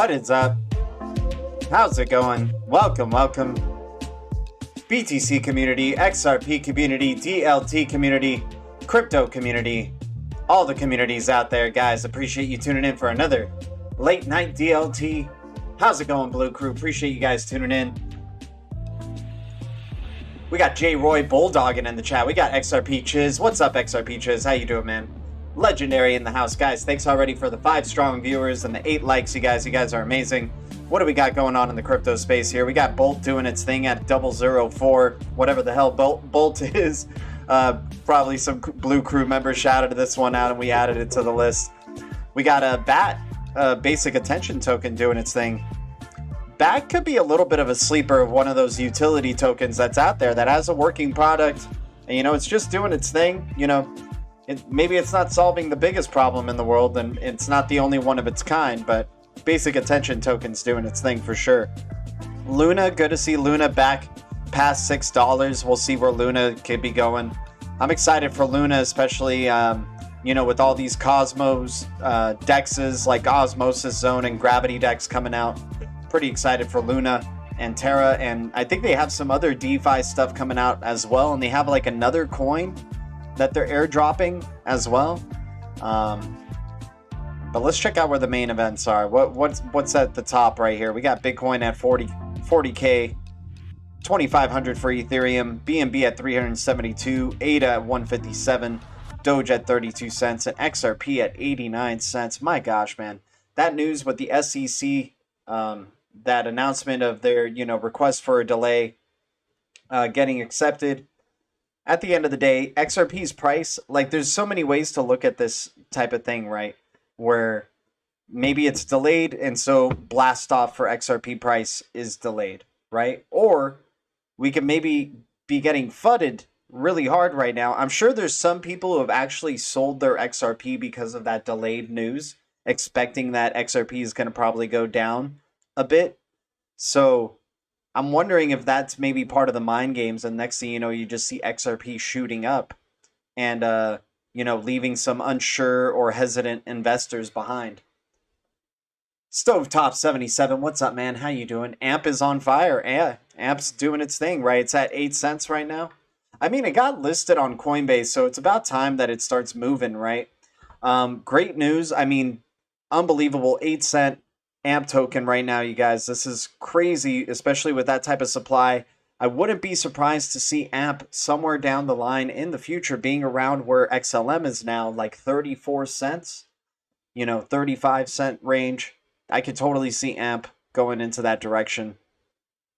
What is up? How's it going? Welcome. BTC community, XRP community, DLT community, crypto community, all the communities out there, guys. Appreciate you tuning in for another late night DLT. How's it going, Blue Crew? Appreciate you guys tuning in. We got J Roy bulldogging in the chat. We got XRP Chiz. What's up, XRP Chiz? How you doing, man? Legendary in the house, guys. Thanks already for the 5 strong viewers and the 8 likes, you guys. You guys are amazing. What do we got going on in the crypto space here? We got Bolt doing its thing at 004, whatever the hell Bolt is. Probably some Blue Crew members shouted this one out and we added it to the list. We got a BAT, basic attention token, doing its thing. BAT could be a little bit of a sleeper of one of those utility tokens that's out there that has a working product. And, you know, it's just doing its thing. You know, maybe it's not solving the biggest problem in the world, and it's not the only one of its kind, but basic attention tokens doing its thing for sure. Luna, good to see Luna back past $6. We'll see where Luna could be going. I'm excited for Luna, especially, you know, with all these Cosmos dexes like Osmosis Zone and Gravity Dex coming out. Pretty excited for Luna and Terra, and I think they have some other DeFi stuff coming out as well, and they have like another coin that they're airdropping as well. But let's check out where the main events are. What's at the top right here? We got Bitcoin at 40K, 2,500 for Ethereum, BNB at 372, ADA at 157, Doge at 32 cents, and XRP at 89 cents. My gosh, man, that news with the SEC, that announcement of their, you know, request for a delay getting accepted. At the end of the day, XRP's price, like, there's so many ways to look at this type of thing, right? Where maybe it's delayed and so blast off for XRP price is delayed, right? Or we could maybe be getting fudded really hard right now. I'm sure there's some people who have actually sold their XRP because of that delayed news, expecting that XRP is going to probably go down a bit. So I'm wondering if that's maybe part of the mind games, and next thing you know, you just see XRP shooting up and you know, leaving some unsure or hesitant investors behind. Stovetop 77, what's up, man? How you doing? AMP is on fire. Yeah, AMP's doing its thing, right? It's at 8 cents right now. I mean, it got listed on Coinbase, so it's about time that it starts moving, right? Great news. I mean, unbelievable 8-cent AMP token right now, you guys. This is crazy, especially with that type of supply. I wouldn't be surprised to see AMP somewhere down the line in the future being around where XLM is now, like 34 cents, you know, 35-cent range. I could totally see AMP going into that direction.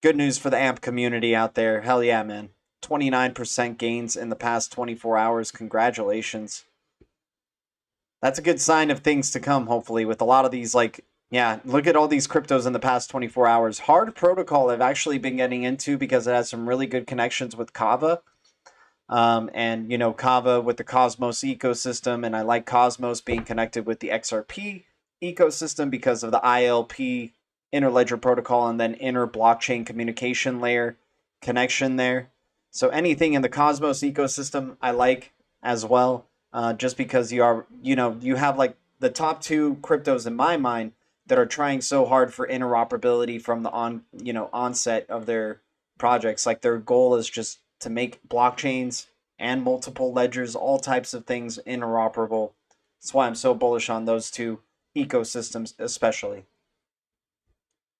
Good news for the AMP community out there. Hell yeah, man. 29% gains in the past 24 hours. Congratulations. That's a good sign of things to come, hopefully, with a lot of these, like, yeah, look at all these cryptos in the past 24 hours. Hard Protocol I've actually been getting into because it has some really good connections with Kava. And, you know, Kava with the Cosmos ecosystem. And I like Cosmos being connected with the XRP ecosystem because of the ILP, Interledger Protocol, and then inner blockchain communication layer connection there. So anything in the Cosmos ecosystem I like as well. Just because you are, you know, you have like the top 2 cryptos in my mind that are trying so hard for interoperability from the onset of their projects. Like, their goal is just to make blockchains and multiple ledgers, all types of things, interoperable. That's why I'm so bullish on those 2 ecosystems especially.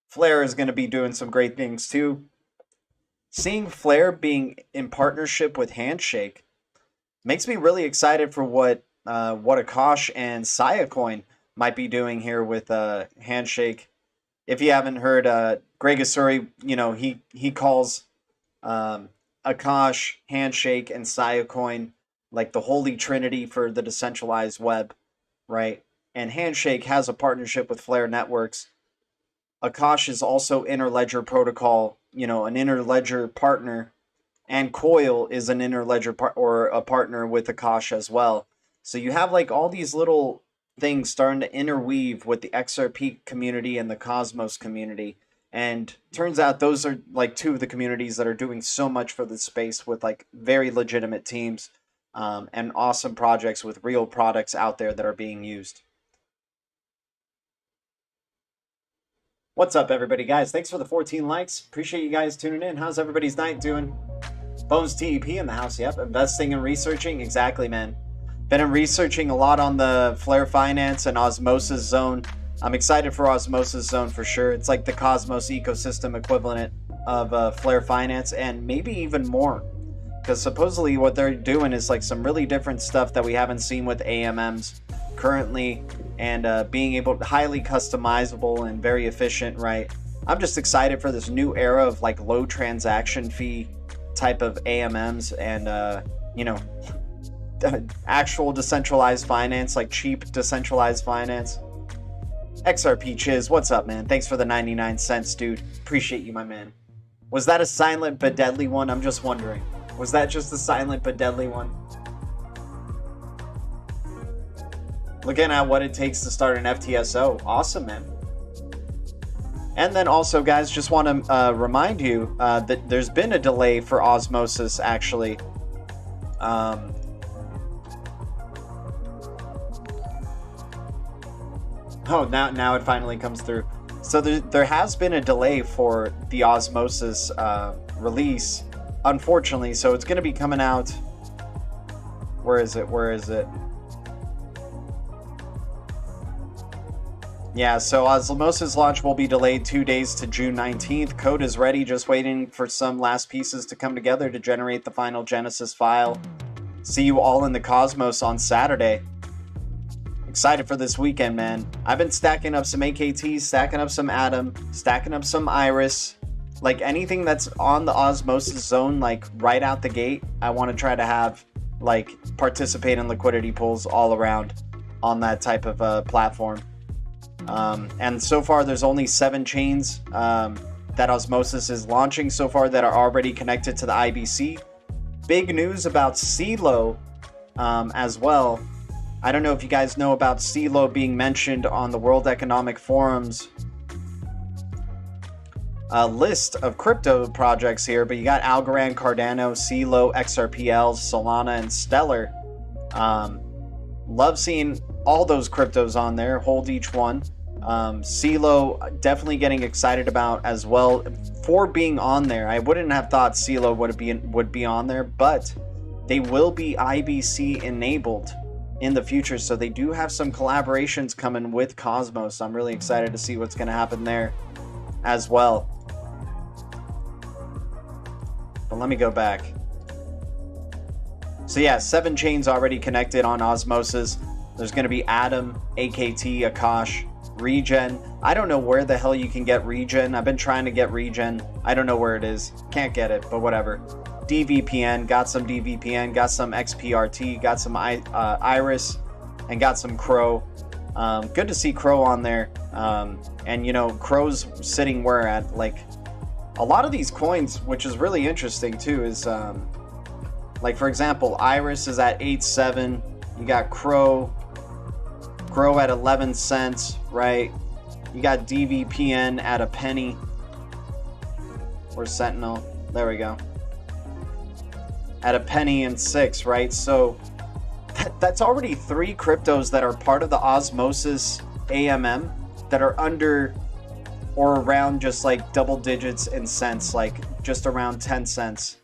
Flare is going to be doing some great things too. Seeing Flare being in partnership with Handshake makes me really excited for what Akash and Siacoin might be doing here with Handshake. If you haven't heard, Greg Asuri, you know, he calls Akash, Handshake, and Siacoin like the holy trinity for the decentralized web, right? And Handshake has a partnership with Flare Networks. Akash is also Interledger Protocol, you know, an Interledger partner, and Coil is an Interledger or a partner with Akash as well. So you have like all these little things starting to interweave with the XRP community and the Cosmos community. And turns out those are like 2 of the communities that are doing so much for the space with like very legitimate teams and awesome projects with real products out there that are being used. What's up, everybody, guys? Thanks for the 14 likes. Appreciate you guys tuning in. How's everybody's night doing? Bones TEP in the house. Yep. Investing and researching. Exactly, man. Been researching a lot on the Flare Finance and Osmosis Zone. I'm excited for Osmosis Zone for sure. It's like the Cosmos ecosystem equivalent of Flare Finance, and maybe even more. Because supposedly what they're doing is like some really different stuff that we haven't seen with AMMs currently, and being able to highly customizable and very efficient, right? I'm just excited for this new era of like low transaction fee type of AMMs and you know, actual decentralized finance, like cheap decentralized finance. XRP Chiz, what's up, man? Thanks for the 99 cents, dude. Appreciate you, my man. Was that a silent but deadly one? I'm just wondering. Was that just a silent but deadly one? Looking at what it takes to start an FTSO. Awesome, man. And then also, guys, just want to remind you that there's been a delay for Osmosis, actually. Oh, now it finally comes through. So there has been a delay for the Osmosis release, unfortunately. So it's going to be coming out. Where is it? Yeah, so Osmosis launch will be delayed 2 days to June 19th. Code is ready, just waiting for some last pieces to come together to generate the final Genesis file. See you all in the Cosmos on Saturday. Excited for this weekend, man. I've been stacking up some AKTs, stacking up some Atom, stacking up some Iris. Like anything that's on the Osmosis zone, like right out the gate, I want to try to have, like, participate in liquidity pools all around on that type of platform. And so far, there's only 7 chains that Osmosis is launching so far that are already connected to the IBC. Big news about Celo as well. I don't know if you guys know about Celo being mentioned on the World Economic Forum's list of crypto projects here, but you got Algorand, Cardano, Celo, XRPL, Solana, and Stellar. Love seeing all those cryptos on there. Hold each one. Celo, definitely getting excited about as well for being on there. I wouldn't have thought Celo would be on there, but they will be IBC enabled in the future, so they do have some collaborations coming with Cosmos. I'm really excited to see what's going to happen there as well. But let me go back. So yeah, 7 chains already connected on Osmosis. There's going to be Atom, AKT, Akash, Regen. I don't know where the hell you can get Regen. I've been trying to get Regen. I don't know where it is. Can't get it, but whatever. Dvpn, got some Dvpn, got some Xprt, got some Iris, and got some Crow. Good to see Crow on there. And you know, Crow's sitting where at, like, a lot of these coins, which is really interesting too, is like, for example, Iris is at 8.7. You got Crow at 11 cents, right? You got Dvpn at a penny. Or Sentinel. There we go. At a penny and 6, right? So that's already 3 cryptos that are part of the Osmosis AMM that are under or around just like double digits in cents, like just around 10 cents,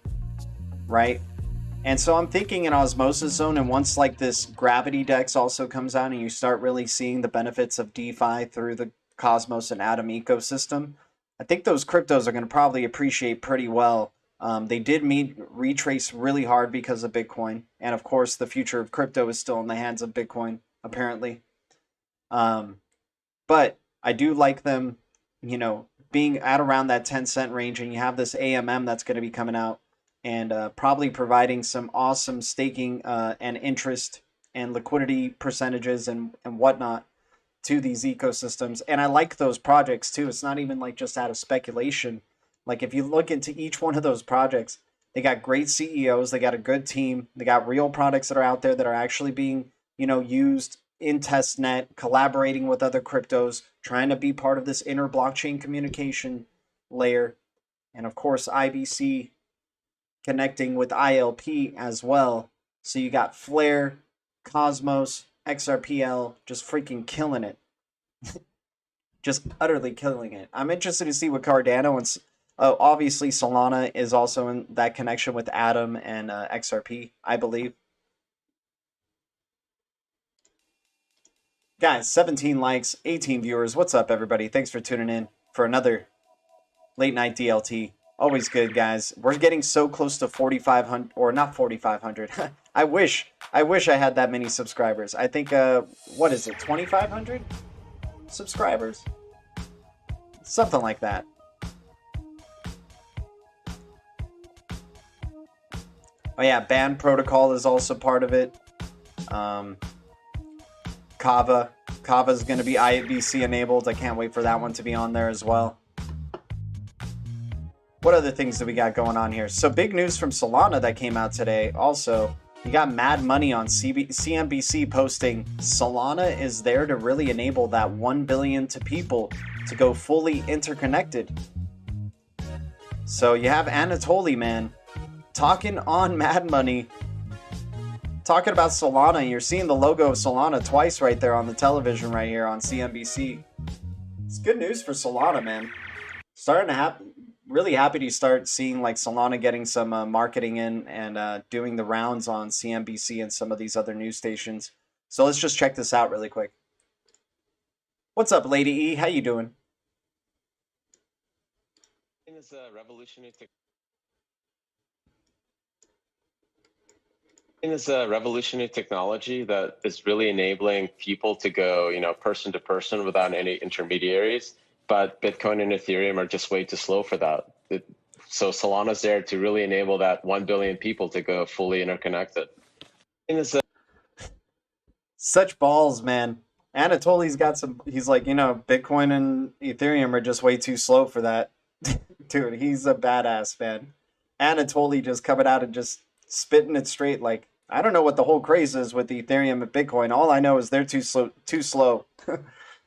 right? And so I'm thinking in Osmosis Zone, and once like this Gravity Dex also comes out and you start really seeing the benefits of DeFi through the Cosmos and Atom ecosystem, I think those cryptos are going to probably appreciate pretty well. They did retrace really hard because of Bitcoin. And of course, the future of crypto is still in the hands of Bitcoin, apparently. But I do like them, you know, being at around that 10-cent range, and you have this AMM that's going to be coming out and probably providing some awesome staking and interest and liquidity percentages and whatnot to these ecosystems. And I like those projects too. It's not even like just out of speculation. Like, if you look into each one of those projects, they got great CEOs, they got a good team, they got real products that are out there that are actually being, you know, used in testnet, collaborating with other cryptos, trying to be part of this inner blockchain communication layer. And of course, IBC connecting with ILP as well. So you got Flare, Cosmos, XRPL, just freaking killing it. just utterly killing it. I'm interested to see what Cardano and obviously Solana is also in that connection with Atom and XRP, I believe. Guys, 17 likes, 18 viewers. What's up, everybody? Thanks for tuning in for another late night DLT. Always good, guys. We're getting so close to 4,500, or not 4,500. I wish I had that many subscribers. I think, what is it, 2,500 subscribers? Something like that. Oh yeah, band protocol is also part of it. Kava is going to be IBC enabled. I can't wait for that one to be on there as well. What other things do we got going on here? So big news from Solana that came out today. Also, you got Mad Money on CNBC posting Solana is there to really enable that 1 billion to people to go fully interconnected. So you have Anatoly, man, talking on Mad Money, talking about Solana. You're seeing the logo of Solana twice right there on the television right here on CNBC. It's good news for Solana, man. Starting to happen. Really happy to start seeing like Solana getting some marketing in and doing the rounds on CNBC and some of these other news stations. So let's just check this out really quick. What's up, Lady E? How you doing? It's a revolutionary technology that is really enabling people to go, person to person without any intermediaries. But Bitcoin and Ethereum are just way too slow for that. So Solana's there to really enable that 1 billion people to go fully interconnected. Such balls, man. Anatoly's got some, he's like, Bitcoin and Ethereum are just way too slow for that. Dude, he's a badass, man. Anatoly just coming out and just spitting it straight. Like, I don't know what the whole craze is with Ethereum and Bitcoin. All I know is they're too slow.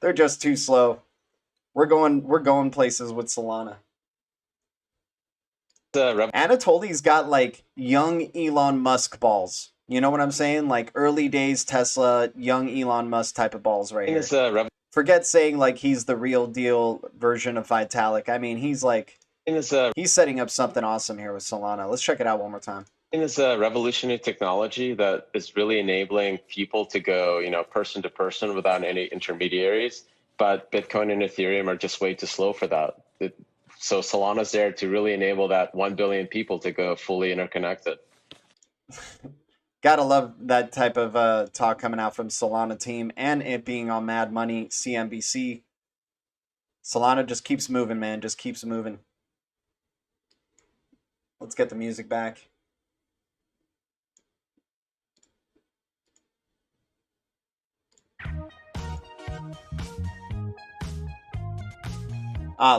They're just too slow. We're going places with Solana. Anatoly's got like young Elon Musk balls. You know what I'm saying? Like early days Tesla, young Elon Musk type of balls right here. Forget saying like he's the real deal version of Vitalik. I mean, he's like, he's setting up something awesome here with Solana. Let's check it out one more time. It's a revolutionary technology that is really enabling people to go, person to person without any intermediaries. But Bitcoin and Ethereum are just way too slow for that. So Solana's there to really enable that 1 billion people to go fully interconnected. Gotta love that type of talk coming out from Solana team and it being on Mad Money, CNBC. Solana just keeps moving, man. Just keeps moving. Let's get the music back.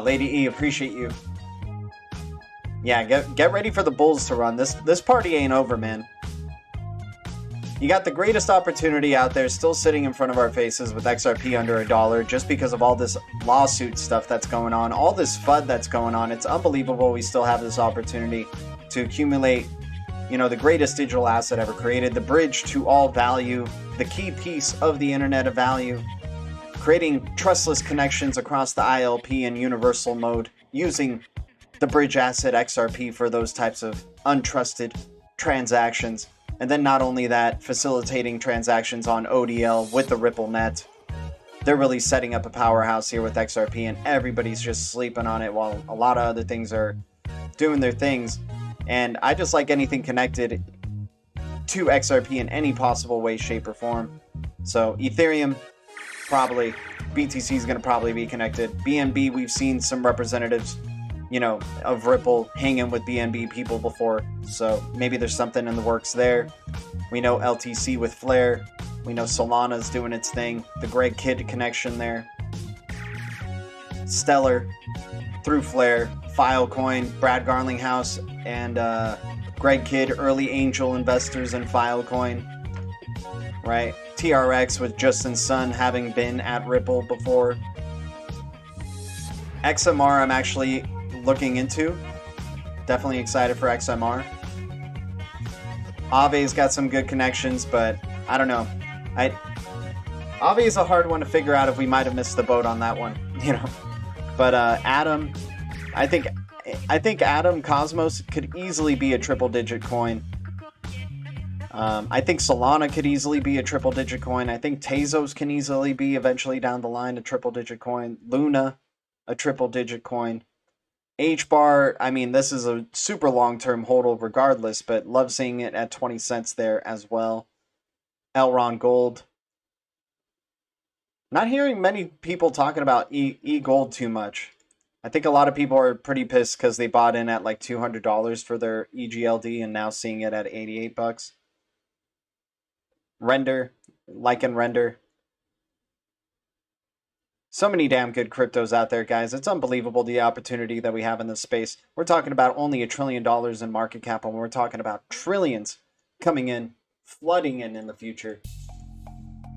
Lady E, appreciate you. Yeah, get ready for the bulls to run. This party ain't over, man. You got the greatest opportunity out there still sitting in front of our faces with XRP under $1 just because of all this lawsuit stuff that's going on, all this FUD that's going on. It's unbelievable we still have this opportunity to accumulate, the greatest digital asset ever created, the bridge to all value, the key piece of the internet of value, creating trustless connections across the ILP and universal mode using the bridge asset XRP for those types of untrusted transactions. And then not only that, facilitating transactions on ODL with the Ripple net. They're really setting up a powerhouse here with XRP and everybody's just sleeping on it while a lot of other things are doing their things. And I just like anything connected to XRP in any possible way, shape, or form. So Ethereum, probably. BTC is going to probably be connected. BNB, we've seen some representatives, of Ripple hanging with BNB people before. So maybe there's something in the works there. We know LTC with Flare. We know Solana's doing its thing. The Greg Kidd connection there. Stellar through Flare. Filecoin, Brad Garlinghouse, and Greg Kidd, early angel investors in Filecoin. Right? TRX with Justin Sun having been at Ripple before. XMR I'm actually looking into. Definitely excited for XMR. Aave's got some good connections, but I don't know. Aave is a hard one to figure out if we might have missed the boat on that one. you know. But Atom, I think Atom Cosmos could easily be a triple-digit coin. I think Solana could easily be a triple-digit coin. I think Tezos can easily be eventually down the line a triple-digit coin. Luna, a triple-digit coin. HBAR, I mean, this is a super long-term hodl regardless, but love seeing it at 20 cents there as well. Elron Gold. Not hearing many people talking about E-Gold too much. I think a lot of people are pretty pissed because they bought in at like $200 for their EGLD and now seeing it at 88 bucks. Render, Lycan Render. So many damn good cryptos out there, guys. It's unbelievable the opportunity that we have in this space. We're talking about only $1 trillion in market cap, and we're talking about trillions coming in, flooding in the future.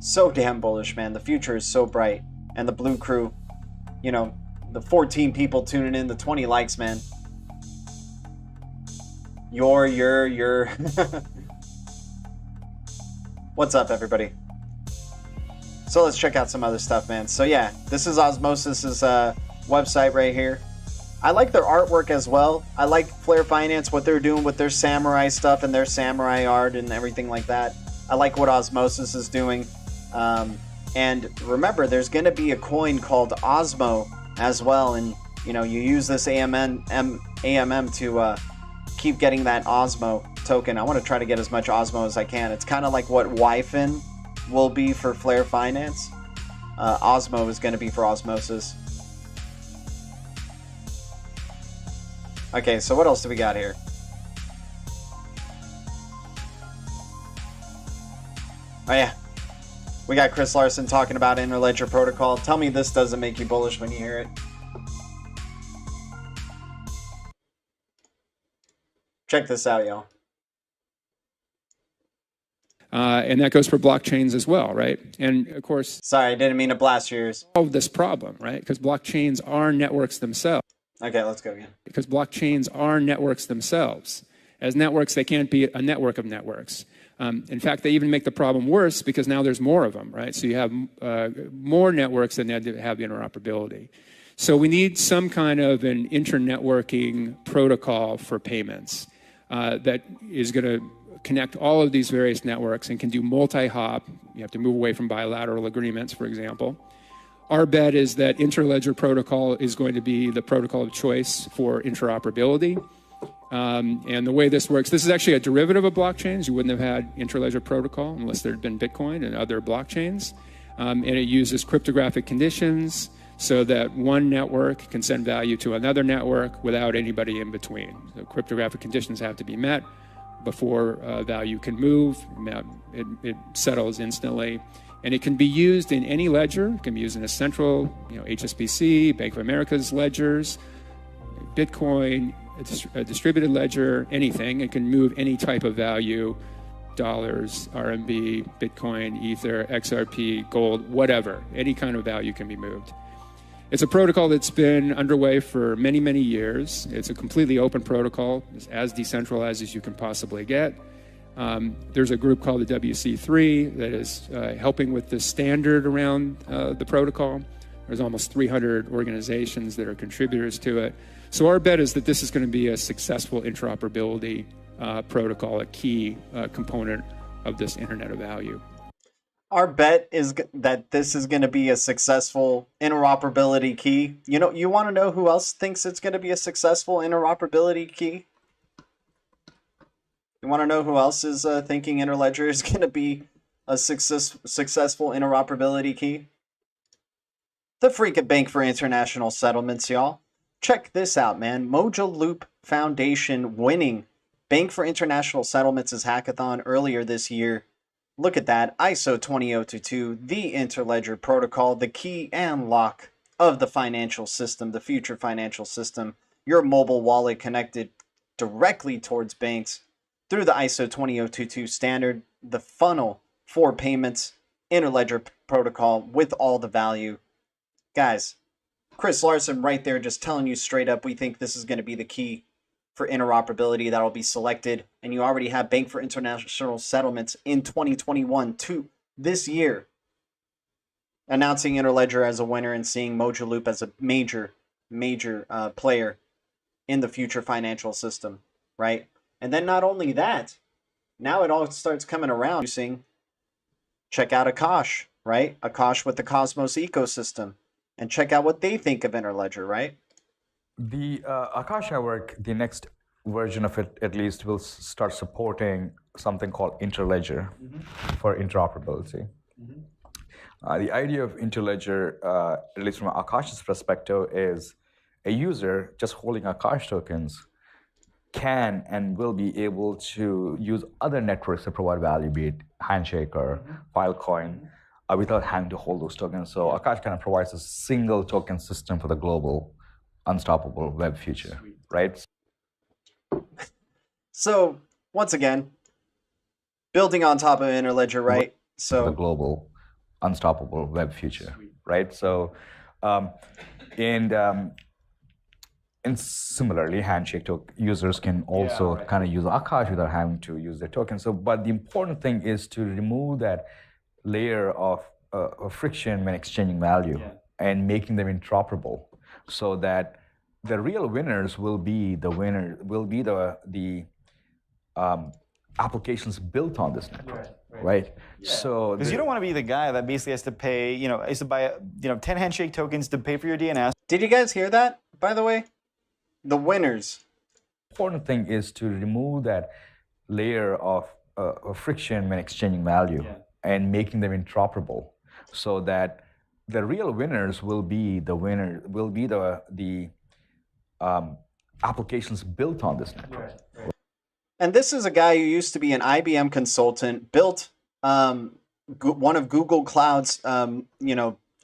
So damn bullish, man. The future is so bright. And the Blue Crew, you know, the 14 people tuning in, the 20 likes, man. Your. What's up, everybody? So let's check out some other stuff, man. So yeah, this is Osmosis's website right here. I like their artwork as well. I like Flare Finance, what they're doing with their samurai stuff and their samurai art and everything like that. I like what Osmosis is doing. And remember, there's going to be a coin called Osmo as well. And, you know, you use this AMM to keep getting that Osmo token. I want to try to get as much Osmo as I can. It's kind of like what YFIN will be for Flare Finance. Osmo is going to be for Osmosis. Okay, so what else do we got here? Oh yeah, we got Chris Larson talking about Interledger Protocol. Tell me this doesn't make you bullish when you hear it. Check this out, y'all. And that goes for blockchains as well, right? And of course, sorry, I didn't mean to blast your ears. Solve this problem, right? Because blockchains are networks themselves. Okay, let's go again. Because blockchains are networks themselves. As networks, they can't be a network of networks. In fact, they even make the problem worse because now there's more of them, right? So you have more networks than have interoperability. So we need some kind of an internetworking protocol for payments that is going to connect all of these various networks and can do multi-hop. You have to move away from bilateral agreements, for example. Our bet is that Interledger Protocol is going to be the protocol of choice for interoperability. And the way this works, this is actually a derivative of blockchains. You wouldn't have had Interledger Protocol unless there had been Bitcoin and other blockchains. And it uses cryptographic conditions so that one network can send value to another network without anybody in between. So cryptographic conditions have to be met before value can move. It settles instantly. And it can be used in any ledger. It can be used in a central, HSBC, Bank of America's ledgers, Bitcoin, a distributed ledger, anything. It can move any type of value, dollars, RMB, Bitcoin, Ether, XRP, gold, whatever. Any kind of value can be moved. It's a protocol that's been underway for many, many years. It's a completely open protocol. It's as decentralized as you can possibly get. There's a group called the WC3 that is helping with the standard around the protocol. There's almost 300 organizations that are contributors to it. So our bet is that this is going to be a successful interoperability protocol, a key component of this Internet of Value. Our bet is that this is going to be a successful interoperability key. You want to know who else thinks it's going to be a successful interoperability key? You want to know who else is thinking Interledger is going to be a successful interoperability key? The freaking Bank for International Settlements, y'all. Check this out, man. Mojo Loop Foundation winning Bank for International Settlements' hackathon earlier this year. Look at that. ISO 20022, the Interledger Protocol, the key and lock of the financial system, the future financial system. Your mobile wallet connected directly towards banks through the ISO 20022 standard, the funnel for payments, Interledger Protocol with all the value. Guys, Chris Larson right there just telling you straight up, we think this is going to be the key for interoperability that will be selected, and you already have Bank for International Settlements in 2021 to this year. announcing Interledger as a winner and seeing Mojo Loop as a major player in the future financial system, right? And then not only that, now it all starts coming around. Check out Akash, right? Akash with the Cosmos ecosystem, and check out what they think of Interledger, right? The Akash network, the next version of it at least, will start supporting something called Interledger for interoperability. The idea of Interledger, at least from Akash's perspective, is a user just holding Akash tokens can and will be able to use other networks to provide value, be it Handshake or Filecoin, without having to hold those tokens. So Akash kind of provides a single token system for the global, unstoppable web future, right? So once again, building on top of Interledger, right? For the global, unstoppable web future, right? So, and similarly, Handshake users can also kind of use Akash without having to use their token. So, but the important thing is to remove that layer of friction when exchanging value and making them interoperable, so that the real winners will be the applications built on this network, right? So because you don't want to be the guy that basically has to pay, has to buy 10 Handshake tokens to pay for your DNS. Did you guys hear that, by the way? The winners. Important thing is to remove that layer of friction when exchanging value and making them interoperable, so that the real winners will be the applications built on this network. And this is a guy who used to be an IBM consultant, built one of Google Cloud's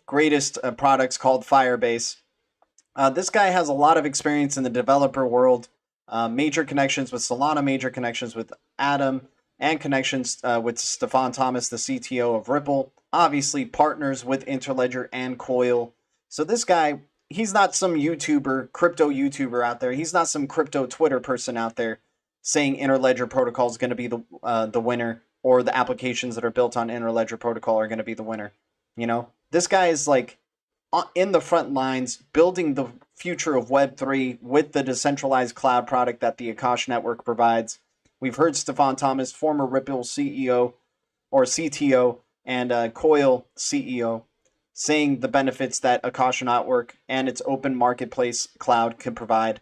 greatest products called Firebase. This guy has a lot of experience in the developer world, major connections with Solana, major connections with Atom, and connections with Stefan Thomas, the CTO of Ripple. Obviously, partners with Interledger and Coil. So this guy, he's not some crypto YouTuber out there. He's not some crypto Twitter person out there saying Interledger protocol is going to be the winner, or the applications that are built on Interledger protocol are going to be the winner. This guy is like in the front lines, building the future of Web3 with the decentralized cloud product that the Akash network provides. We've heard Stefan Thomas, former Ripple CEO or CTO, and Coil CEO, saying the benefits that Akash network and its open marketplace cloud can provide.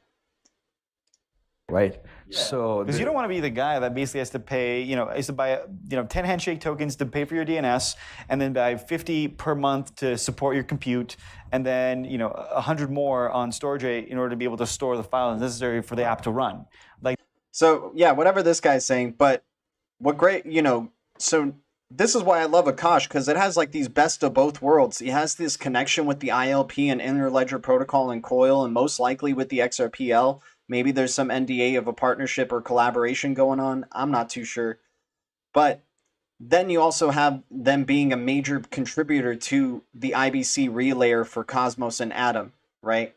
Right. So because you don't want to be the guy that basically has to pay, has to buy 10 Handshake tokens to pay for your DNS, and then buy 50 per month to support your compute, and then 100 more on storage rate in order to be able to store the files necessary for the app to run. So yeah, whatever this guy's saying, but what great, so this is why I love Akash, because it has like these best of both worlds. He has this connection with the ILP and Interledger protocol and Coil, and most likely with the XRPL. Maybe there's some NDA of a partnership or collaboration going on. I'm not too sure. But then you also have them being a major contributor to the IBC relayer for Cosmos and Atom, right?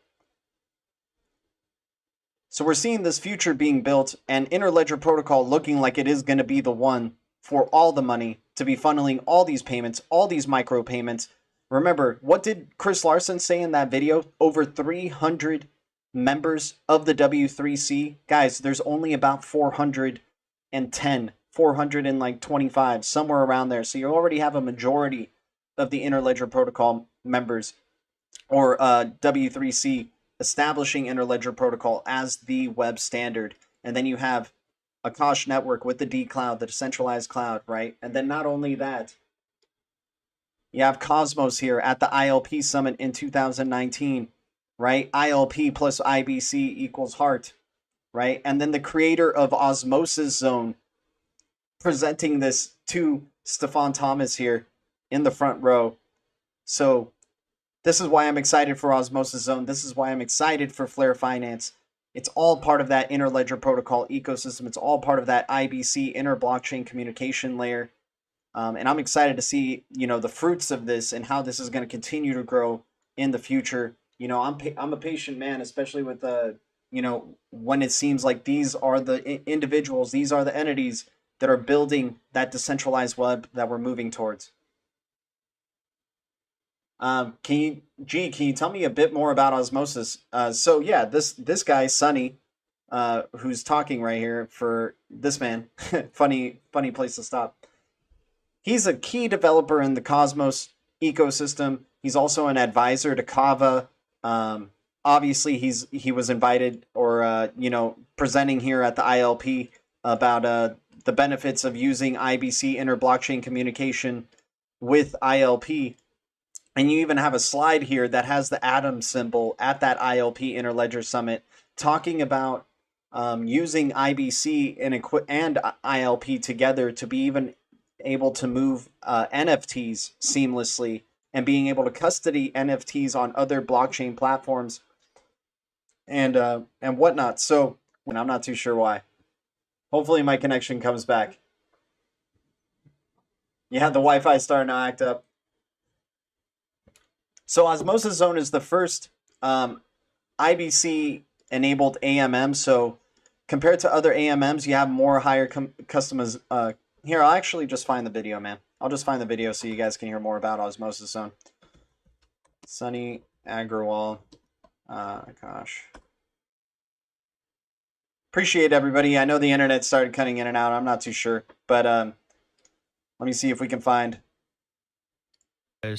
So we're seeing this future being built, and Interledger protocol looking like it is going to be the one for all the money to be funneling all these payments, all these micro payments. Remember, what did Chris Larson say in that video? Over 300 members of the W3C. Guys, there's only about 410, 425, somewhere around there. So you already have a majority of the Interledger protocol members, or W3C, establishing Interledger protocol as the web standard. And then you have Akash network with the D cloud, the decentralized cloud, right? And then not only that, you have Cosmos here at the ILP summit in 2019, right? ILP plus IBC equals heart, right? And then the creator of Osmosis Zone presenting this to Stefan Thomas here in the front row. So this is why I'm excited for Osmosis Zone. This is why I'm excited for Flare Finance. It's all part of that Interledger protocol ecosystem. It's all part of that IBC, inter-blockchain communication layer. And I'm excited to see, the fruits of this and how this is going to continue to grow in the future. I'm a patient man, especially with when it seems like these are the individuals, these are the entities that are building that decentralized web that we're moving towards. Can you tell me a bit more about osmosis? So yeah, this guy Sonny, who's talking right here for this man, funny place to stop. He's a key developer in the Cosmos ecosystem. He's also an advisor to Kava. Obviously, he was invited or presenting here at the ILP about the benefits of using IBC inter-blockchain communication with ILP. And you even have a slide here that has the atom symbol at that ILP Interledger Summit talking about using IBC and ILP together to be even able to move NFTs seamlessly and being able to custody NFTs on other blockchain platforms and whatnot. So, and I'm not too sure why. Hopefully my connection comes back. Yeah, the Wi-Fi is starting to act up. So Osmosis Zone is the first IBC-enabled AMM. So compared to other AMMs, you have more higher customers. Here, I'll actually just find the video, man. I'll just find the video so you guys can hear more about Osmosis Zone. Sunny Agrawal. Gosh. Appreciate everybody. I know the internet started cutting in and out. I'm not too sure. But let me see if we can find. I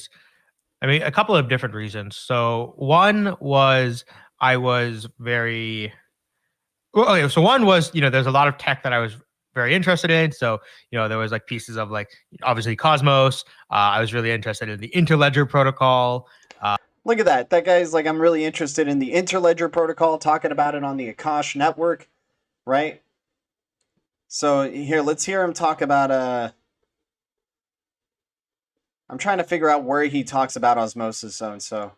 mean, a couple of different reasons. So one was I was very well. Okay, so one was there's a lot of tech that I was very interested in. So there was like pieces of like obviously Cosmos. I was really interested in the Interledger protocol. Look at that. That guy's like, I'm really interested in the Interledger protocol. Talking about it on the Akash network, right? So here, let's hear him talk about I'm trying to figure out where he talks about Osmosis Zone. So,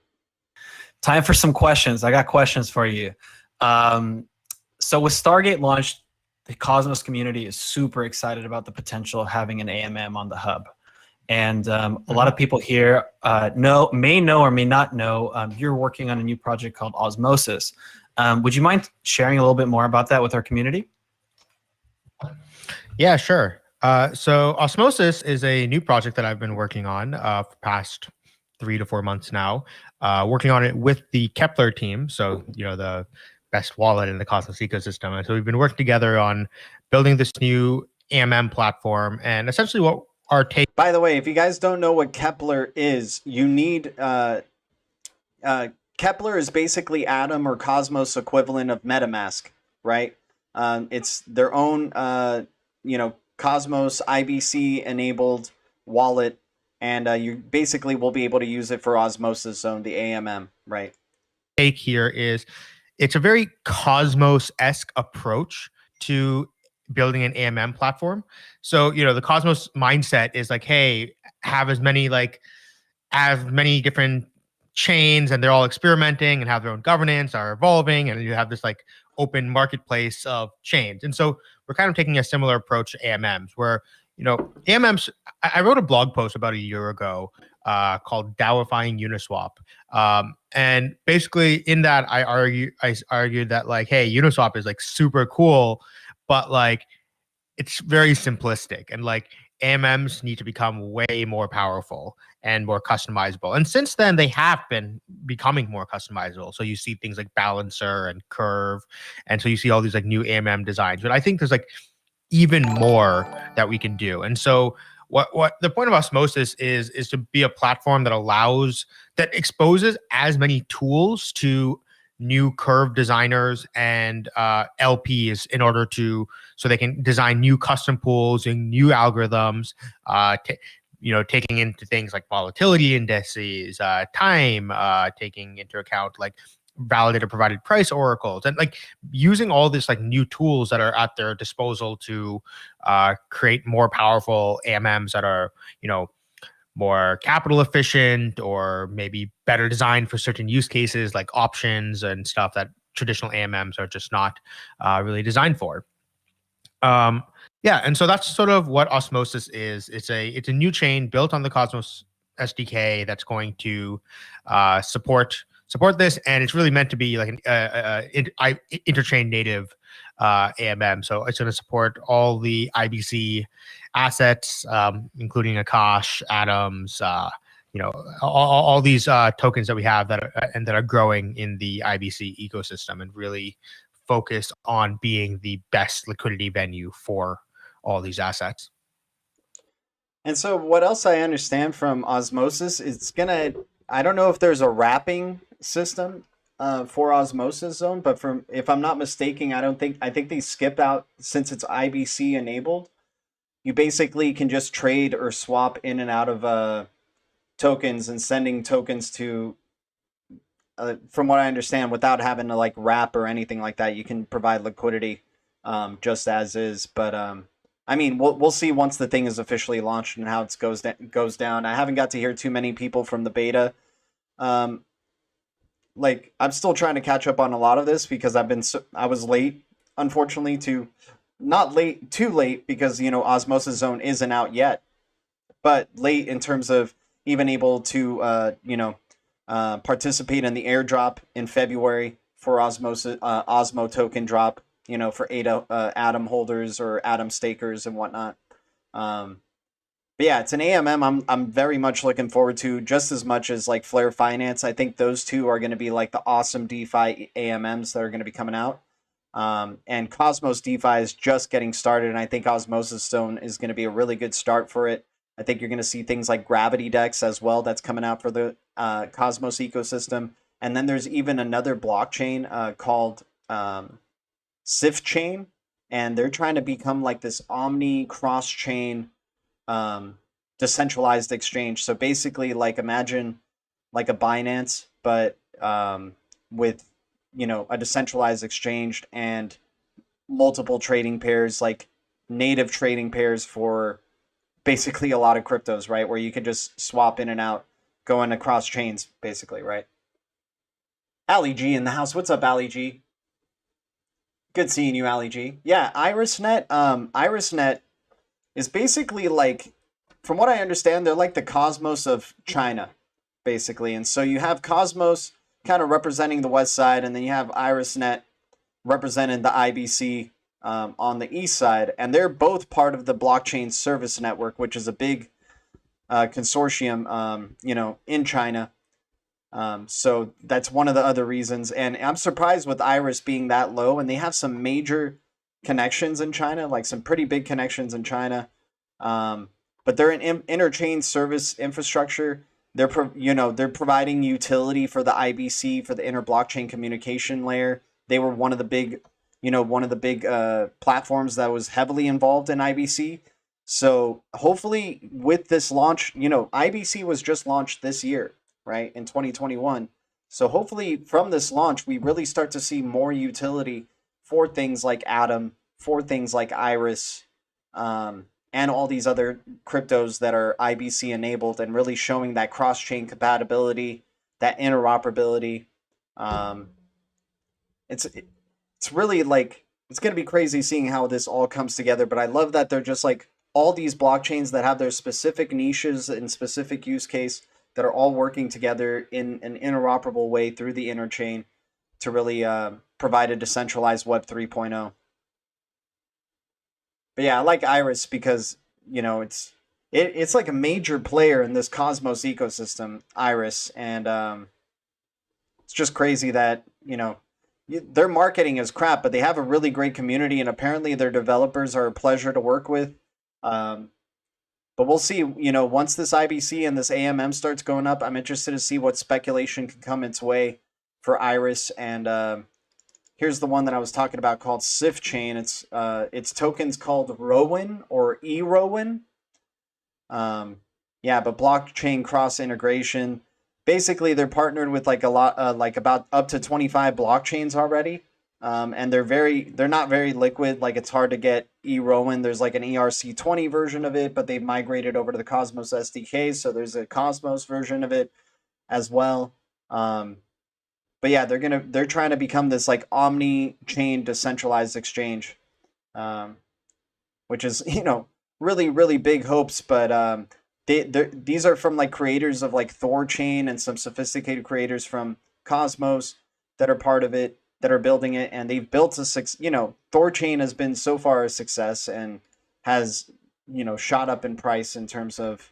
time for some questions. I got questions for you. So with Stargate launched, the Cosmos community is super excited about the potential of having an AMM on the hub. And a lot of people here may know or may not know you're working on a new project called Osmosis. Would you mind sharing a little bit more about that with our community? Yeah, sure. So Osmosis is a new project that I've been working on for the past 3 to 4 months now, working on it with the Kepler team. So, the best wallet in the Cosmos ecosystem. And so we've been working together on building this new AMM platform, and essentially what our take. By the way, if you guys don't know what Kepler is, you need Kepler is basically Atom or Cosmos equivalent of MetaMask, right? It's their own Cosmos IBC enabled wallet, and you basically will be able to use it for Osmosis Zone, the AMM, right? Take here is it's a very Cosmos-esque approach to building an AMM platform. So, the Cosmos mindset is like, hey, have as many different chains, and they're all experimenting and have their own governance, are evolving, and you have this like open marketplace of chains. And so we're kind of taking a similar approach to AMMs, where AMMs. I wrote a blog post about a year ago called "DAOifying Uniswap," and basically in that I argued that like, hey, Uniswap is like super cool, but like it's very simplistic, and like AMMs need to become way more powerful and more customizable. And since then, they have been becoming more customizable. So you see things like Balancer and Curve, and so you see all these like new AMM designs. But I think there's like even more that we can do. And so what the point of Osmosis is to be a platform that exposes as many tools to new Curve designers and LPs in order so they can design new custom pools and new algorithms, taking into things like volatility indices, time, taking into account like validator provided price oracles, and like using all this like new tools that are at their disposal to create more powerful AMMs that are more capital efficient, or maybe better designed for certain use cases like options and stuff that traditional AMMs are just not really designed for. Yeah, and so that's sort of what Osmosis is. It's a new chain built on the Cosmos SDK that's going to support this, and it's really meant to be like an interchain native AMM. So it's going to support all the IBC assets, including Akash, Atoms, all these tokens that we have that are growing in the IBC ecosystem and really focus on being the best liquidity venue for all these assets. And so what else I understand from Osmosis, I don't know if there's a wrapping system for Osmosis Zone, but if I'm not mistaken, I think they skip out, since it's IBC enabled. You basically can just trade or swap in and out of tokens, and sending tokens to, from what I understand, without having to like wrap or anything like that. You can provide liquidity just as is. But I mean, we'll see once the thing is officially launched and how it goes down. I haven't got to hear too many people from the beta. Like, I'm still trying to catch up on a lot of this because I was late, unfortunately, too late because, Osmosis Zone isn't out yet, but late in terms of even able to, participate in the airdrop in February for Osmo token drop, for Atom holders or Atom stakers and whatnot. But yeah, it's an AMM I'm very much looking forward to, just as much as like Flare Finance. I think those two are going to be like the awesome DeFi AMMs that are going to be coming out. And Cosmos DeFi is just getting started, and I think Osmosis Zone is going to be a really good start for it. I think you're going to see things like Gravity Dex as well that's coming out for the Cosmos ecosystem. And then there's even another blockchain called Sif Chain, and they're trying to become like this omni cross-chain decentralized exchange. So basically, like, imagine like a Binance, but with a decentralized exchange and multiple trading pairs, like native trading pairs for basically a lot of cryptos, right? Where you can just swap in and out, going across chains, basically, right? Ali G in the house. What's up, Ali G? Good seeing you, Ali G. Yeah, IrisNet. IrisNet is basically like, from what I understand, they're like the Cosmos of China, basically. And so you have Cosmos kind of representing the west side, and then you have IrisNet representing the IBC on the east side. And they're both part of the Blockchain Service Network, which is a big consortium, in China. So that's one of the other reasons. And I'm surprised with Iris being that low, and they have some major connections in China, like some pretty big connections in China. But they're an interchain service infrastructure. They're providing utility for the IBC, for the inter blockchain communication layer. They were one of the big platforms that was heavily involved in IBC. So hopefully with this launch, IBC was just launched this year, right, in 2021. So hopefully from this launch, we really start to see more utility for things like Atom, for things like Iris, and all these other cryptos that are IBC enabled, and really showing that cross-chain compatibility, that interoperability. It's really like, it's going to be crazy seeing how this all comes together. But I love that they're just like all these blockchains that have their specific niches and specific use case that are all working together in an interoperable way through the interchain to really provide a decentralized Web 3.0. But yeah, I like Iris because, it's like a major player in this Cosmos ecosystem, Iris. And it's just crazy that, their marketing is crap, but they have a really great community, and apparently their developers are a pleasure to work with. But we'll see, once this IBC and this AMM starts going up, I'm interested to see what speculation can come its way for Iris. And here's the one that I was talking about called Sif Chain. It's tokens called Rowan or eRowan. Yeah, but blockchain cross integration. Basically, they're partnered with like a lot, like about up to 25 blockchains already. And they're not very liquid. Like, it's hard to get eRowan. There's like an ERC20 version of it, but they've migrated over to the Cosmos SDK. So there's a Cosmos version of it as well. But yeah, they're trying to become this like omni-chain decentralized exchange, which is, really, really big hopes. But these are from like creators of like Thorchain and some sophisticated creators from Cosmos that are part of it, that are building it, and they've built Thorchain has been so far a success and has, shot up in price in terms of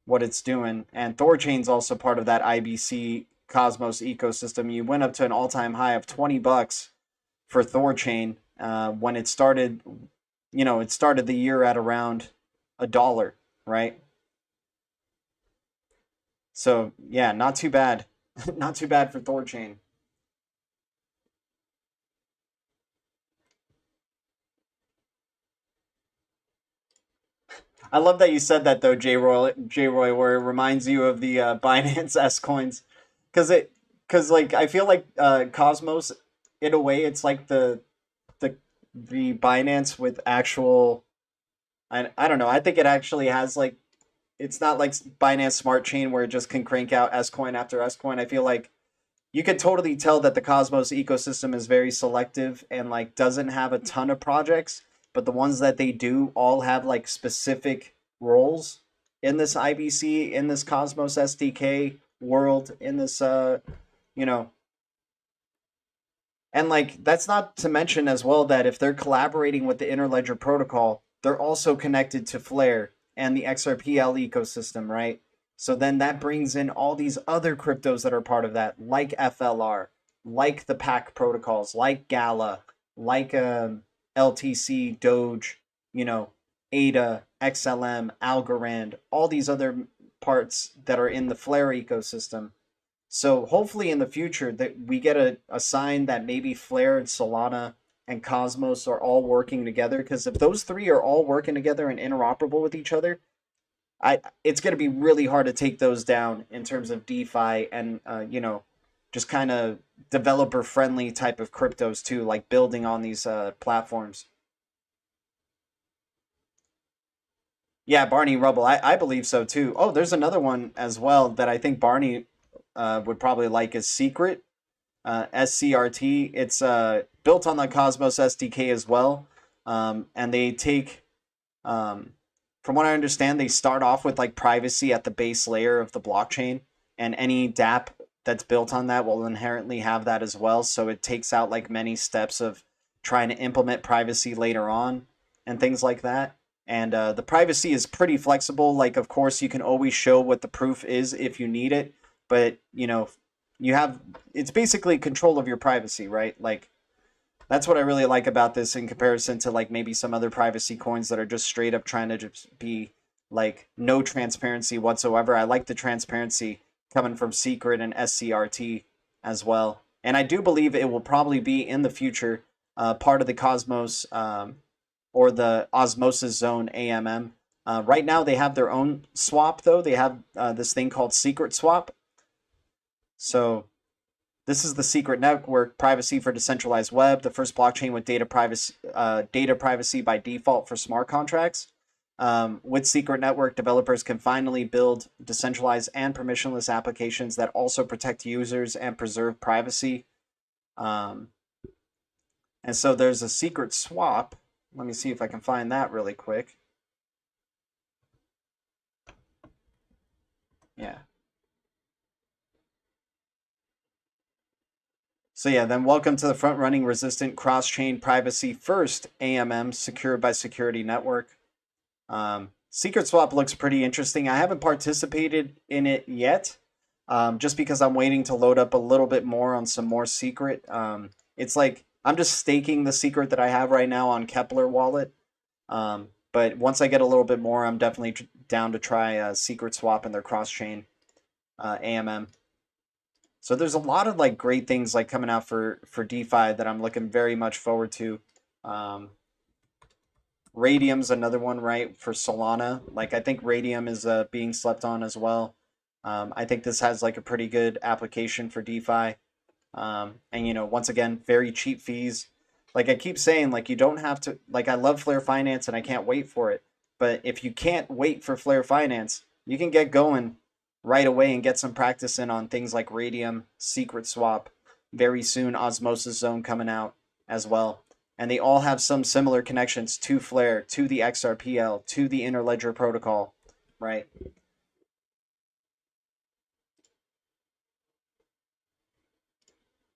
what it's doing. And Thorchain's also part of that IBC Cosmos ecosystem. You went up to an all-time high of $20 for Thorchain when it started. You know, it started the year at around $1, right? So yeah, not too bad. Not too bad for Thorchain. I love that you said that though, J Roy, where it reminds you of the Binance S coins, because like I feel like Cosmos, in a way, it's like the Binance with actual. I don't know. I think it actually has like, it's not like Binance Smart Chain where it just can crank out S coin after S coin. I feel like you could totally tell that the Cosmos ecosystem is very selective and like doesn't have a ton of projects, but the ones that they do all have like specific roles in this IBC, in this Cosmos SDK world, in this you know. And like that's not to mention as well that if they're collaborating with the Interledger protocol, they're also connected to Flare and the XRPL ecosystem, right? So then that brings in all these other cryptos that are part of that, like FLR, like the PAC protocols, like Gala, like LTC, Doge, you know, ADA, XLM, Algorand, all these other parts that are in the Flare ecosystem. So hopefully in the future that we get a sign that maybe Flare and Solana and Cosmos are all working together. Because if those three are all working together and interoperable with each other, it's going to be really hard to take those down in terms of DeFi and you know, just kind of developer friendly type of cryptos too, like building on these platforms. Yeah, Barney Rubble, I believe so too. Oh, there's another one as well that I think Barney would probably like is Secret, SCRT. It's built on the Cosmos SDK as well, and they take, from what I understand, they start off with like privacy at the base layer of the blockchain, and any dApp that's built on that will inherently have that as well. So it takes out like many steps of trying to implement privacy later on and things like that. And the privacy is pretty flexible. Like, of course, you can always show what the proof is if you need it, but you know, it's basically control of your privacy, right? Like, that's what I really like about this in comparison to like maybe some other privacy coins that are just straight up trying to just be like no transparency whatsoever. I like the transparency coming from Secret and SCRT as well. And I do believe it will probably be in the future part of the Cosmos or the Osmosis Zone AMM. Right now they have their own swap though. They have this thing called Secret Swap. So this is the Secret Network, privacy for decentralized web, the first blockchain with data privacy by default for smart contracts. With Secret Network, developers can finally build decentralized and permissionless applications that also protect users and preserve privacy. And so there's a Secret Swap. Let me see if I can find that really quick. Yeah. So yeah, then welcome to the front-running resistant cross-chain privacy first AMM secured by Security Network. Secret Swap looks pretty interesting. I haven't participated in it yet, just because I'm waiting to load up a little bit more on some more Secret. It's like I'm just staking the Secret that I have right now on Kepler wallet. But once I get a little bit more, I'm definitely down to try Secret Swap and their cross-chain AMM. So there's a lot of like great things like coming out for DeFi that I'm looking very much forward to. Radium's another one, right, for Solana. Like I think Radium is being slept on as well. I think this has like a pretty good application for DeFi. And you know, once again, very cheap fees. Like I keep saying, like you don't have to, like I love Flare Finance and I can't wait for it. But if you can't wait for Flare Finance, you can get going right away and get some practice in on things like Radium, Secret Swap, very soon Osmosis Zone coming out as well. And they all have some similar connections to Flare, to the XRPL, to the Interledger protocol, right?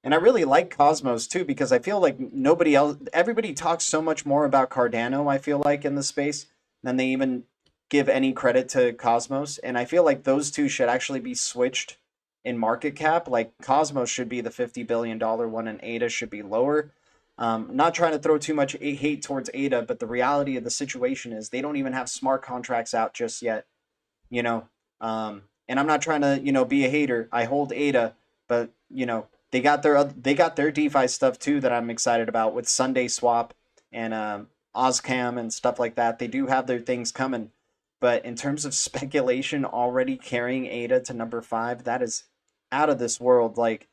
And I really like Cosmos too, because I feel like everybody talks so much more about Cardano, I feel like, in the space than they even give any credit to Cosmos, and I feel like those two should actually be switched in market cap. Like Cosmos should be the $50 billion one, and ADA should be lower. Not trying to throw too much hate towards ADA, but the reality of the situation is they don't even have smart contracts out just yet. You know, and I'm not trying to, you know, be a hater. I hold ADA, but you know, they got their DeFi stuff too that I'm excited about with Sunday Swap and OzCam and stuff like that. They do have their things coming, but in terms of speculation, already carrying ADA to number 5, that is out of this world. Like,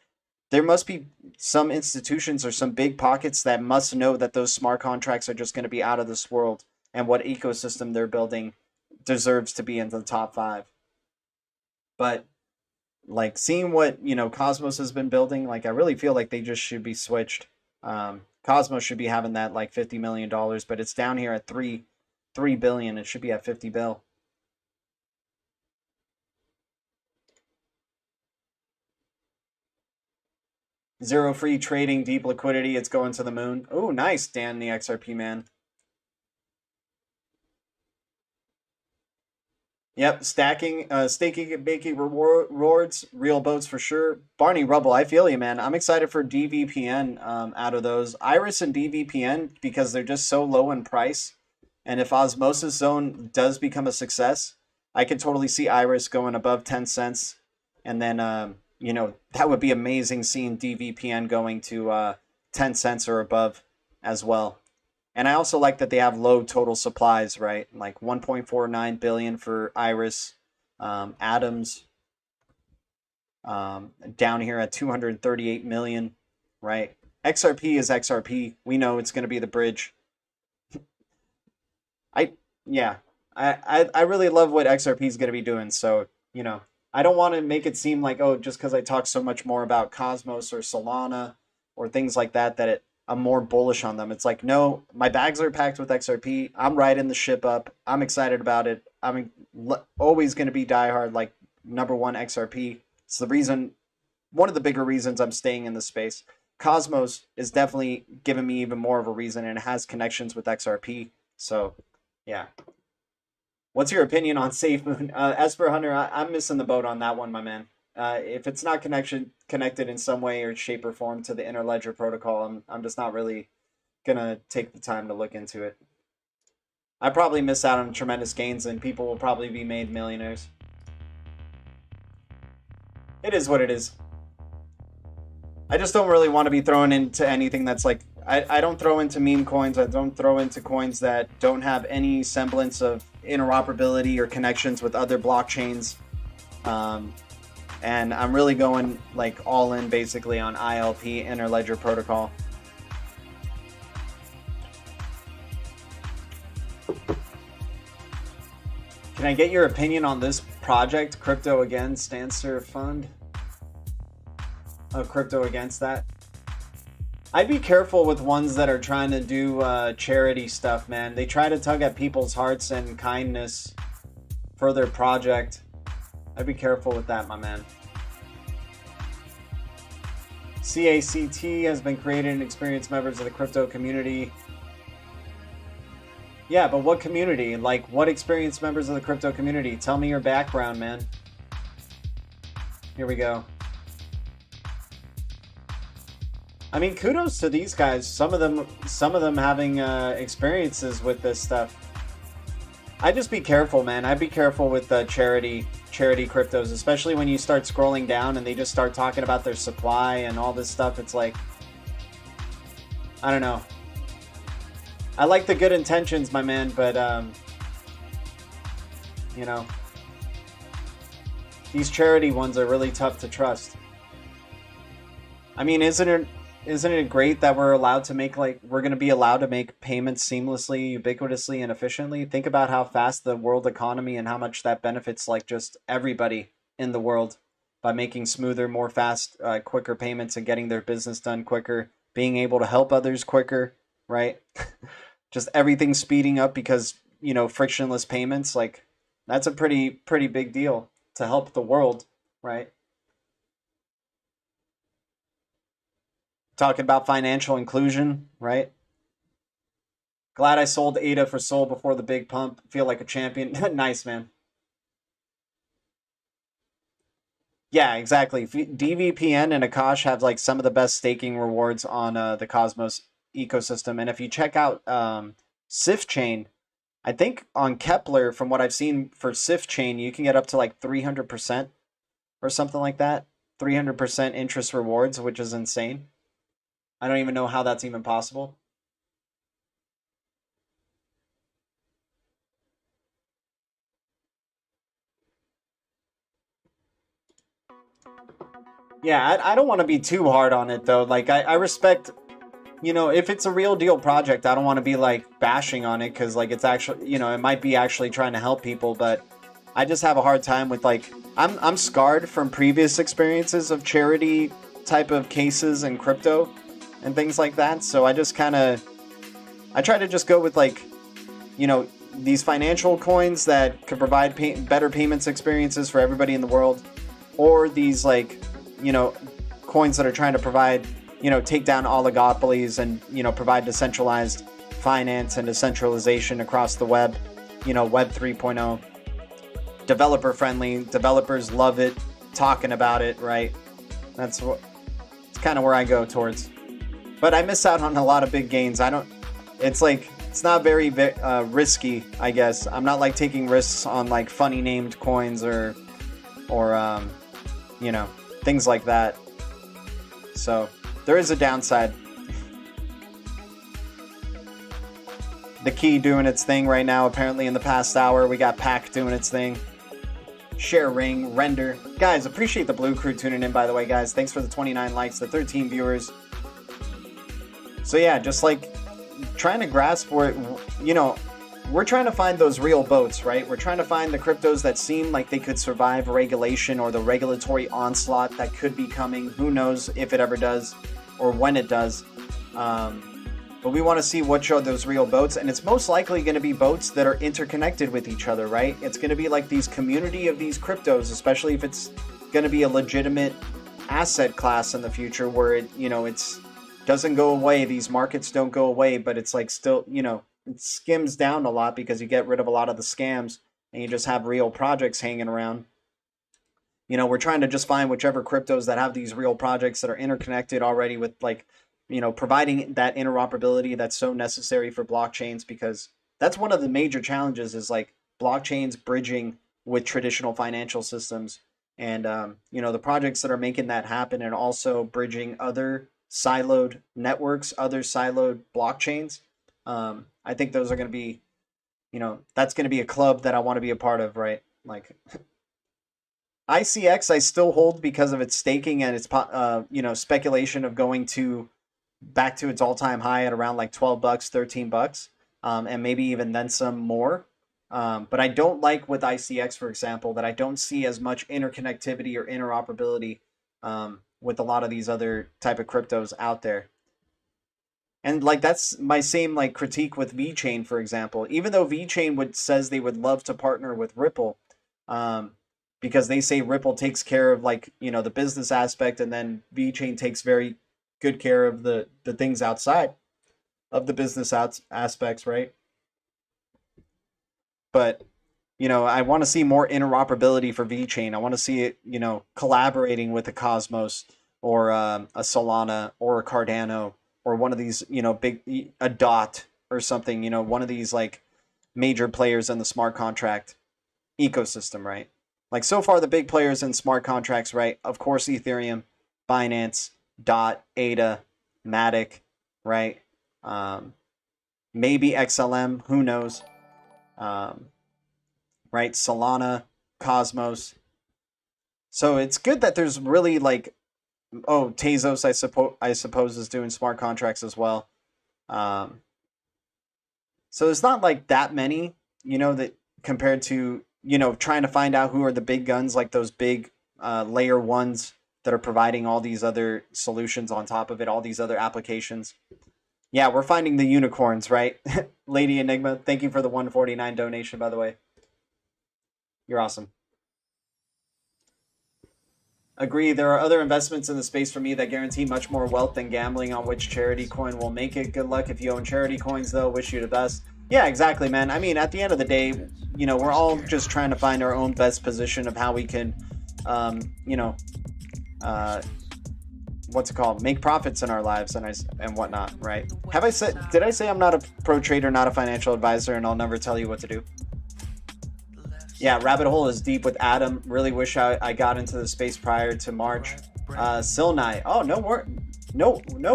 there must be some institutions or some big pockets that must know that those smart contracts are just going to be out of this world, and what ecosystem they're building deserves to be in the top 5. But like, seeing what, you know, Cosmos has been building, like, I really feel like they just should be switched. Cosmos should be having that like $50 million, but it's down here at 3 billion. It should be at 50 bill. Zero free trading, deep liquidity. It's going to the moon. Oh, nice, Dan, the XRP man. Yep, staking, staking and baking rewards, real boats for sure. Barney Rubble, I feel you, man. I'm excited for DVPN out of those. Iris and DVPN, because they're just so low in price. And if Osmosis Zone does become a success, I can totally see Iris going above 10 cents. And then, you know, that would be amazing seeing DVPN going to 10 cents or above as well. And I also like that they have low total supplies, right? Like 1.49 billion for Iris, Atoms, down here at 238 million, right? XRP is XRP. We know it's going to be the bridge. I really love what XRP is going to be doing. So, you know, I don't want to make it seem like, oh, just because I talk so much more about Cosmos or Solana or things like that, I'm more bullish on them. It's like, no, my bags are packed with XRP. I'm riding the ship up. I'm excited about it. I'm always going to be diehard, like number 1 XRP. It's the reason, one of the bigger reasons I'm staying in the space. Cosmos is definitely giving me even more of a reason, and it has connections with XRP. So, yeah. What's your opinion on SafeMoon? Esper Hunter, I'm missing the boat on that one, my man. If it's not connected in some way or shape or form to the Interledger protocol, I'm just not really gonna take the time to look into it. I probably miss out on tremendous gains, and people will probably be made millionaires. It is what it is. I just don't really want to be thrown into anything that's like, I don't throw into meme coins. I don't throw into coins that don't have any semblance of interoperability or connections with other blockchains. And I'm really going like all in basically on ILP, Interledger protocol. Can I get your opinion on this project? Crypto Again, Stancer Fund. Crypto Against that. I'd be careful with ones that are trying to do charity stuff, man. They try to tug at people's hearts and kindness for their project. I'd be careful with that, my man. CACT has been created and experienced members of the crypto community. Yeah, but what community? Like, what experienced members of the crypto community? Tell me your background, man. Here we go. I mean, kudos to these guys. Some of them having experiences with this stuff. I'd just be careful, man. I'd be careful with charity cryptos, especially when you start scrolling down and they just start talking about their supply and all this stuff. It's like, I don't know. I like the good intentions, my man, but you know, these charity ones are really tough to trust. I mean, isn't it great that we're allowed to make, like, we're going to be allowed to make payments seamlessly, ubiquitously, and efficiently? Think about how fast the world economy and how much that benefits, like, just everybody in the world by making smoother, more fast, quicker payments and getting their business done quicker, being able to help others quicker, right? Just everything speeding up because, you know, frictionless payments, like, that's a pretty big deal to help the world, right? Talking about financial inclusion, right? Glad I sold ADA for Sol before the big pump. Feel like a champion. Nice, man. Yeah, exactly. DVPN and Akash have like some of the best staking rewards on the Cosmos ecosystem. And if you check out Sif Chain, I think on Kepler, from what I've seen for Sif Chain, you can get up to like 300% or something like that. 300% interest rewards, which is insane. I don't even know how that's even possible. Yeah, I don't want to be too hard on it though. Like I respect, you know, if it's a real deal project, I don't want to be like bashing on it because like it's actually, you know, it might be actually trying to help people, but I just have a hard time with like I'm scarred from previous experiences of charity type of cases in crypto and things like that. So I just I try to just go with like, you know, these financial coins that could provide better payments experiences for everybody in the world, or these like, you know, coins that are trying to provide, you know, take down oligopolies and, you know, provide decentralized finance and decentralization across the web, you know, Web 3.0. Developer friendly, developers love it, talking about it, right? It's kind of where I go towards. But I miss out on a lot of big gains. It's like, it's not very risky, I guess. I'm not like taking risks on like funny named coins or you know, things like that. So there is a downside. The key doing its thing right now. Apparently in the past hour, we got Pack doing its thing. Share ring, render. Guys, appreciate the Blue Crew tuning in, by the way, guys. Thanks for the 29 likes, the 13 viewers. So yeah, just like trying to grasp where, you know, we're trying to find those real boats, right? We're trying to find the cryptos that seem like they could survive regulation or the regulatory onslaught that could be coming. Who knows if it ever does or when it does. But we want to see which are those real boats, and it's most likely going to be boats that are interconnected with each other, right? It's going to be like these community of these cryptos, especially if it's going to be a legitimate asset class in the future where it, you know, it's doesn't go away. These markets don't go away, but it's like still, you know, it skims down a lot because you get rid of a lot of the scams and you just have real projects hanging around. You know, we're trying to just find whichever cryptos that have these real projects that are interconnected already with, like, you know, providing that interoperability that's so necessary for blockchains, because that's one of the major challenges is like blockchains bridging with traditional financial systems. And, you know, the projects that are making that happen and also bridging other siloed networks, other siloed blockchains. I think those are going to be, you know, that's going to be a club that I want to be a part of, right? Like ICX, I still hold because of its staking and its, you know, speculation of going to back to its all-time high at around like $12, $13, and maybe even then some more. But I don't like with ICX, for example, that I don't see as much interconnectivity or interoperability with a lot of these other type of cryptos out there. And like that's my same like critique with VeChain, for example. Even though VeChain says they would love to partner with Ripple, because they say Ripple takes care of like, you know, the business aspect, and then VeChain takes very good care of the things outside of the business aspects, right? But, you know, I want to see more interoperability for VeChain. I want to see it, you know, collaborating with a Cosmos or a Solana or a Cardano or one of these, you know, a DOT or something, you know, one of these like major players in the smart contract ecosystem, right? Like so far the big players in smart contracts, right? Of course, Ethereum, Binance, DOT, ADA, Matic, right? Maybe XLM, who knows? Right? Solana, Cosmos. So it's good that there's really like, oh, Tezos, I suppose is doing smart contracts as well. So it's not like that many, you know, that compared to, you know, trying to find out who are the big guns, like those big layer ones that are providing all these other solutions on top of it, all these other applications. Yeah, we're finding the unicorns, right? Lady Enigma, thank you for the 149 donation, by the way. You're awesome. Agree. There are other investments in the space for me that guarantee much more wealth than gambling on which charity coin will make it. Good luck if you own charity coins, though. Wish you the best. Yeah, exactly, man. I mean, at the end of the day, you know, we're all just trying to find our own best position of how we can, you know, what's it called? Make profits in our lives and whatnot, right? Did I say I'm not a pro trader, not a financial advisor, and I'll never tell you what to do? Yeah, rabbit hole is deep with Adam. Really wish I got into the space prior to March. Silnai. Oh, no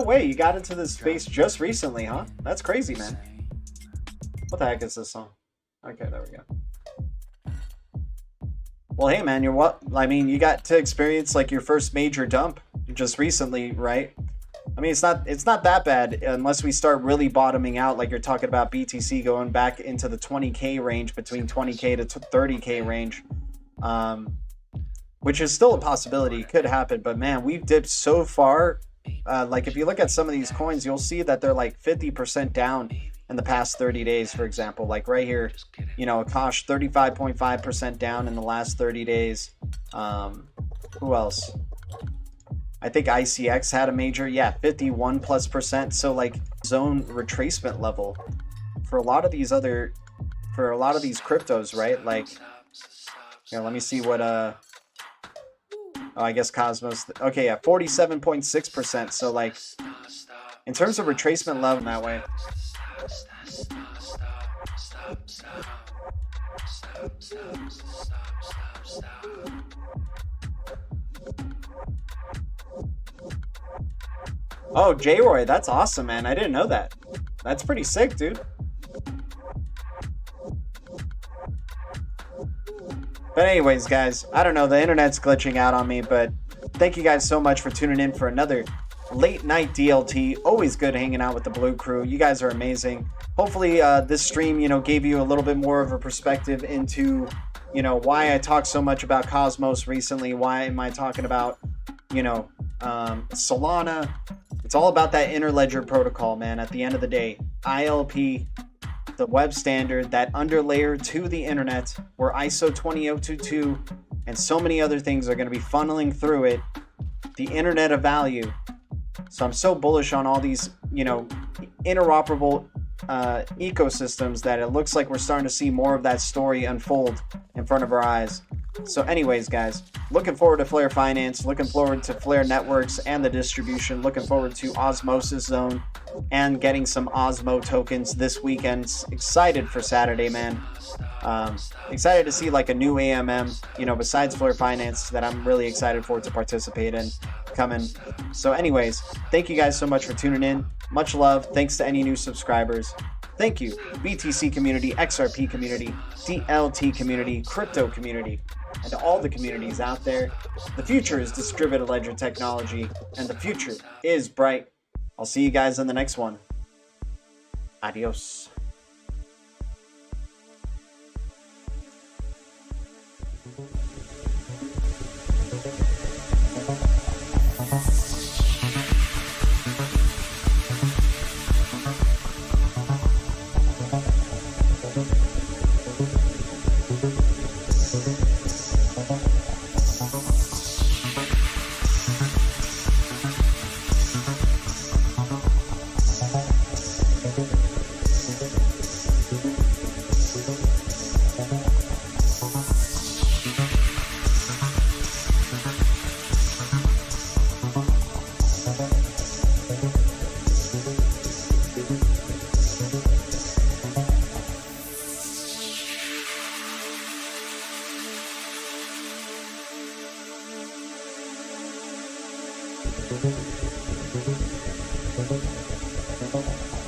way. You got into this space just recently, huh? That's crazy, man. What the heck is this song? Okay, there we go. Well, hey, man, you got to experience like your first major dump just recently, right? I mean, it's not that bad unless we start really bottoming out, like you're talking about BTC going back into the 20K range, between 20K to 30K range, which is still a possibility. It could happen, but man, we've dipped so far. Like if you look at some of these coins, you'll see that they're like 50% down in the past 30 days, for example. Like right here, you know, Akash 35.5% down in the last 30 days. Who else? I think ICX had a major, 51+%. So like zone retracement level for a lot of these cryptos, right? Like, here, let me see what oh, I guess Cosmos. Okay, 47.6%. So like in terms of retracement level that way. Oh, J-Roy, that's awesome, man. I didn't know that. That's pretty sick, dude. But anyways, guys, I don't know. The internet's glitching out on me, but thank you guys so much for tuning in for another late night DLT. Always good hanging out with the Blue Crew. You guys are amazing. Hopefully this stream, you know, gave you a little bit more of a perspective into, you know, why I talk so much about Cosmos recently. Why am I talking about, you know, Solana? It's all about that interledger protocol, man. At the end of the day, ILP, the web standard, that underlayer to the internet, where ISO 20022 and so many other things are going to be funneling through it, the internet of value. So I'm so bullish on all these, you know, interoperable ecosystems that it looks like we're starting to see more of that story unfold in front of our eyes. So anyways, guys, looking forward to Flare Finance, looking forward to Flare Networks and the distribution, looking forward to Osmosis Zone and getting some Osmo tokens this weekend. Excited for Saturday, man. Excited to see like a new AMM, you know, besides Flare Finance, that I'm really excited for to participate in coming. So anyways, thank you guys so much for tuning in. Much love. Thanks to any new subscribers. Thank you, BTC community, XRP community, DLT community, crypto community, and to all the communities out there. The future is distributed ledger technology, and the future is bright. I'll see you guys in the next one. Adios. Thank you.